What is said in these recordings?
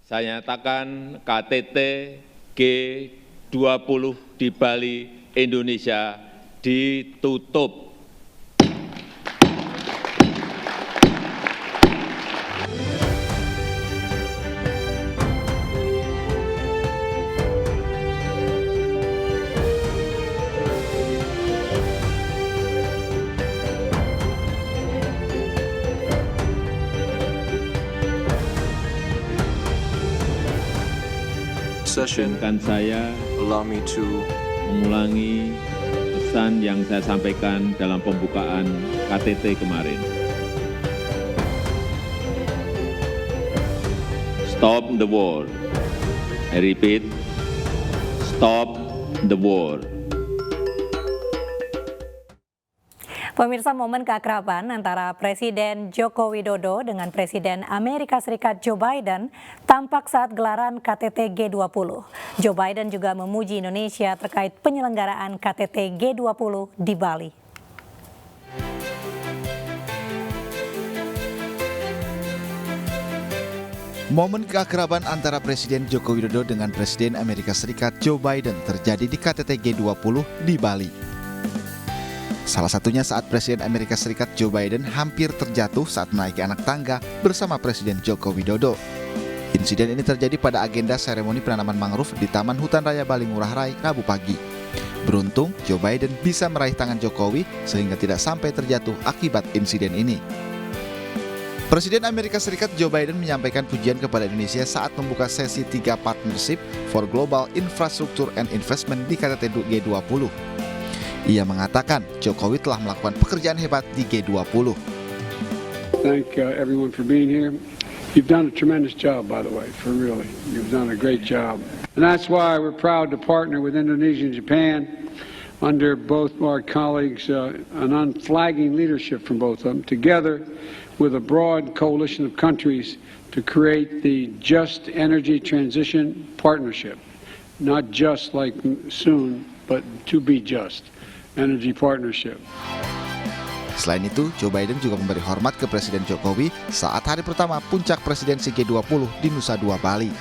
Saya nyatakan KTT G20 di Bali, Indonesia ditutup. Izinkan saya mengulangi pesan yang saya sampaikan dalam pembukaan KTT kemarin. Stop the war. I repeat, stop the war. Pemirsa, momen keakraban antara Presiden Joko Widodo dengan Presiden Amerika Serikat Joe Biden tampak saat gelaran KTT G20. Joe Biden juga memuji Indonesia terkait penyelenggaraan KTT G20 di Bali. Momen keakraban antara Presiden Joko Widodo dengan Presiden Amerika Serikat Joe Biden terjadi di KTT G20 di Bali. Salah satunya saat Presiden Amerika Serikat Joe Biden hampir terjatuh saat menaiki anak tangga bersama Presiden Joko Widodo. Insiden ini terjadi pada agenda seremoni penanaman mangrove di Taman Hutan Raya Bali Ngurah Rai, Rabu pagi. Beruntung, Joe Biden bisa meraih tangan Jokowi sehingga tidak sampai terjatuh akibat insiden ini. Presiden Amerika Serikat Joe Biden menyampaikan pujian kepada Indonesia saat membuka sesi 3 Partnership for Global Infrastructure and Investment di KTT G20. Ia mengatakan Jokowi telah melakukan pekerjaan hebat di G20. Thank everyone for being here. You've done a tremendous job, by the way, for really. You've done a great job. And that's why we're proud to partner with Indonesia and Japan under both our colleagues, an unflagging leadership from both of them, together with a broad coalition of countries to create the Just Energy Transition Partnership. Not just like soon, but to be just. Energy Partnership. Selain itu, Joe Biden juga memberi hormat ke Presiden Jokowi saat hari pertama puncak presidensi G20 di Nusa Dua, Bali.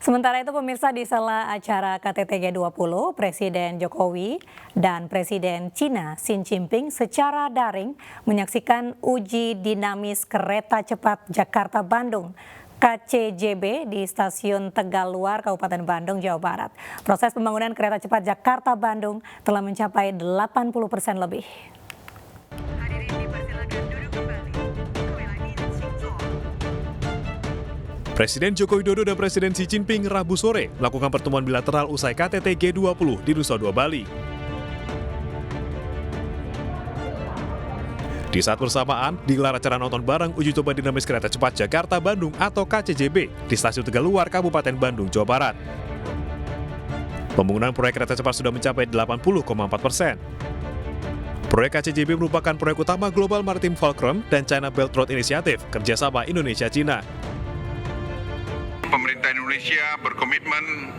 Sementara itu, pemirsa, di sela acara KTT G20, Presiden Jokowi dan Presiden Cina Xi Jinping secara daring menyaksikan uji dinamis kereta cepat Jakarta-Bandung KCJB di Stasiun Tegaluar, Kabupaten Bandung, Jawa Barat. Proses pembangunan kereta cepat Jakarta-Bandung telah mencapai 80% lebih. Presiden Joko Widodo dan Presiden Xi Jinping Rabu sore melakukan pertemuan bilateral usai KTT G20 di Nusa Dua, Bali. Di saat bersamaan, digelar acara nonton bareng uji coba dinamis kereta cepat Jakarta-Bandung atau KCJB di Stasiun Tegaluar, Kabupaten Bandung, Jawa Barat. Pembangunan proyek kereta cepat sudah mencapai 80,4%. Proyek KCJB merupakan proyek utama Global Maritime Fulcrum dan China Belt Road Initiative kerjasama Indonesia-Cina. Pemerintah Indonesia berkomitmen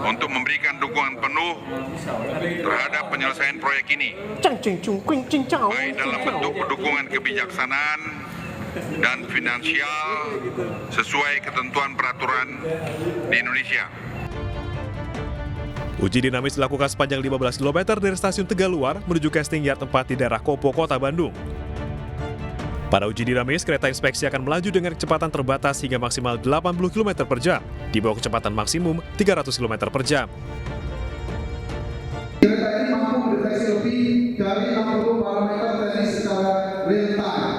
untuk memberikan dukungan penuh terhadap penyelesaian proyek ini, baik dalam bentuk dukungan kebijaksanaan dan finansial sesuai ketentuan peraturan di Indonesia. Uji dinamis dilakukan sepanjang 15 km dari Stasiun Tegaluar menuju casting yard 4 di daerah Kopo, Kota Bandung. Pada uji dinamis, kereta inspeksi akan melaju dengan kecepatan terbatas hingga maksimal 80 km per jam, di bawah kecepatan maksimum 300 km per jam. Kereta ini mampu mendeteksi lebih dari 60 parameter teknis secara real time,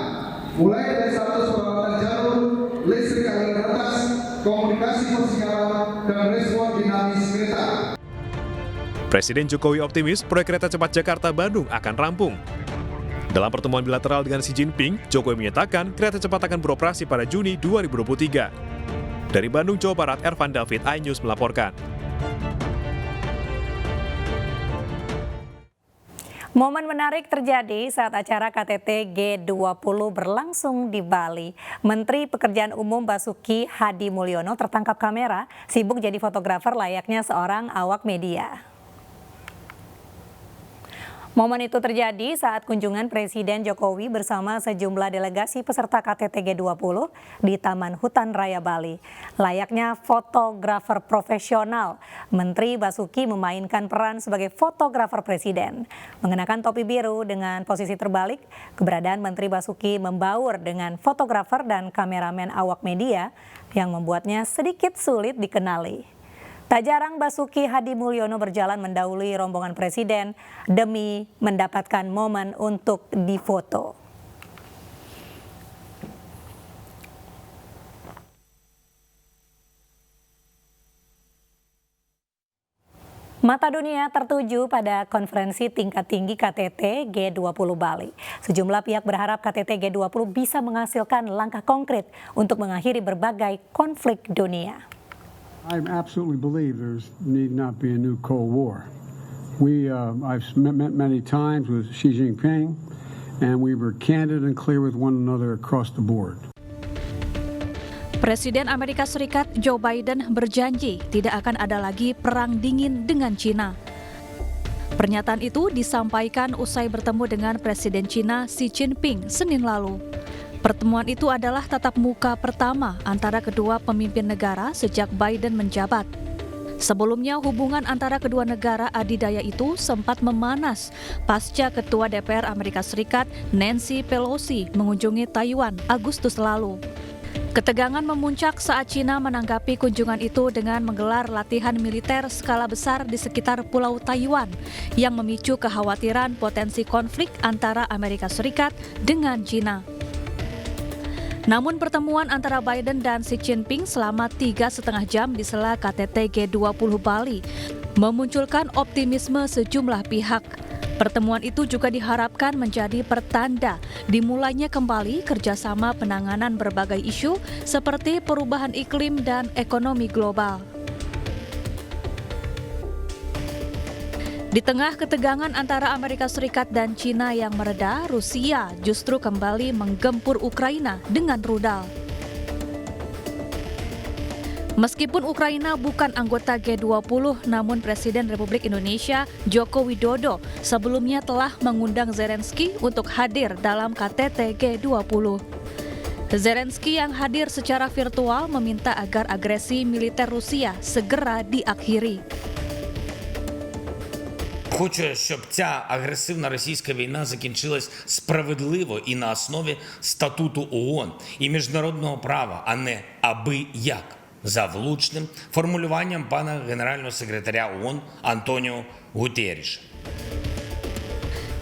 mulai dari status perawatan jalur, listrik aliran atas, komunikasi persinyalan, dan respon dinamis kereta. Presiden Jokowi optimis proyek kereta cepat Jakarta-Bandung akan rampung. Dalam pertemuan bilateral dengan Xi Jinping, Jokowi menyatakan kereta cepat akan beroperasi pada Juni 2023. Dari Bandung, Jawa Barat, Ervan David, iNews melaporkan. Momen menarik terjadi saat acara KTT G20 berlangsung di Bali. Menteri Pekerjaan Umum Basuki Hadi Mulyono tertangkap kamera, sibuk jadi fotografer layaknya seorang awak media. Momen itu terjadi saat kunjungan Presiden Jokowi bersama sejumlah delegasi peserta KTT G20 di Taman Hutan Raya Bali. Layaknya fotografer profesional, Menteri Basuki memainkan peran sebagai fotografer Presiden. Mengenakan topi biru dengan posisi terbalik, keberadaan Menteri Basuki membaur dengan fotografer dan kameramen awak media yang membuatnya sedikit sulit dikenali. Tak jarang Basuki Hadi Mulyono berjalan mendahului rombongan Presiden demi mendapatkan momen untuk difoto. Mata dunia tertuju pada konferensi tingkat tinggi KTT G20 Bali. Sejumlah pihak berharap KTT G20 bisa menghasilkan langkah konkret untuk mengakhiri berbagai konflik dunia. I absolutely believe there's need not be a new Cold War. I've met many times with Xi Jinping, and we were candid and clear with one another across the board. Presiden Amerika Serikat Joe Biden berjanji tidak akan ada lagi perang dingin dengan Cina. Pernyataan itu disampaikan usai bertemu dengan Presiden Cina Xi Jinping Senin lalu. Pertemuan itu adalah tatap muka pertama antara kedua pemimpin negara sejak Biden menjabat. Sebelumnya hubungan antara kedua negara adidaya itu sempat memanas pasca Ketua DPR Amerika Serikat Nancy Pelosi mengunjungi Taiwan Agustus lalu. Ketegangan memuncak saat Cina menanggapi kunjungan itu dengan menggelar latihan militer skala besar di sekitar Pulau Taiwan yang memicu kekhawatiran potensi konflik antara Amerika Serikat dengan Cina. Namun pertemuan antara Biden dan Xi Jinping selama 3,5 jam di sela KTT G20 Bali memunculkan optimisme sejumlah pihak. Pertemuan itu juga diharapkan menjadi pertanda dimulainya kembali kerjasama penanganan berbagai isu seperti perubahan iklim dan ekonomi global. Di tengah ketegangan antara Amerika Serikat dan Cina yang mereda, Rusia justru kembali menggempur Ukraina dengan rudal. Meskipun Ukraina bukan anggota G20, namun Presiden Republik Indonesia Joko Widodo sebelumnya telah mengundang Zelensky untuk hadir dalam KTT G20. Zelensky yang hadir secara virtual meminta agar agresi militer Rusia segera diakhiri. Хочу, щоб ця агресивна російська війна закінчилась справедливо і на основі статуту ООН і міжнародного права, а не аби як, за влучним формулюванням пана генерального секретаря ООН Антоніо Гутерриша.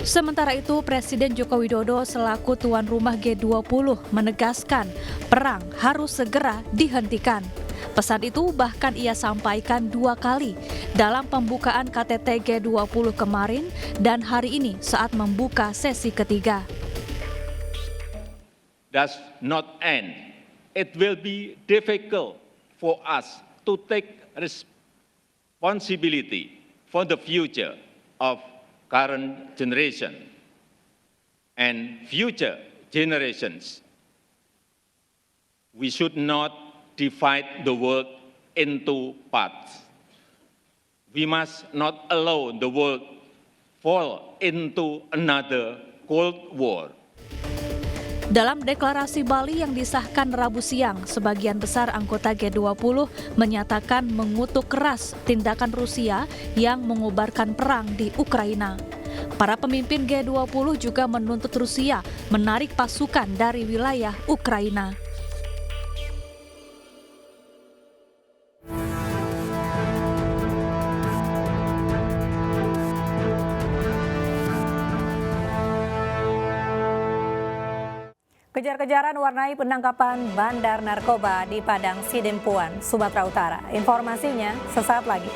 Sementara itu, Presiden Joko Widodo selaku tuan rumah G20 menegaskan perang harus segera dihentikan. Pesan itu bahkan ia sampaikan 2 kali dalam pembukaan KTT G20 kemarin dan hari ini saat membuka sesi ketiga. Does not end. It will be difficult for us to take responsibility for the future of current generation and future generations. We should not divide the world into parts. We must not allow the world fall into another Cold War. Dalam deklarasi Bali yang disahkan Rabu siang, sebagian besar anggota G20 menyatakan mengutuk keras tindakan Rusia yang mengobarkan perang di Ukraina. Para pemimpin G20 juga menuntut Rusia menarik pasukan dari wilayah Ukraina. Kejar-kejaran warnai penangkapan bandar narkoba di Padang Sidempuan, Sumatera Utara. Informasinya sesaat lagi.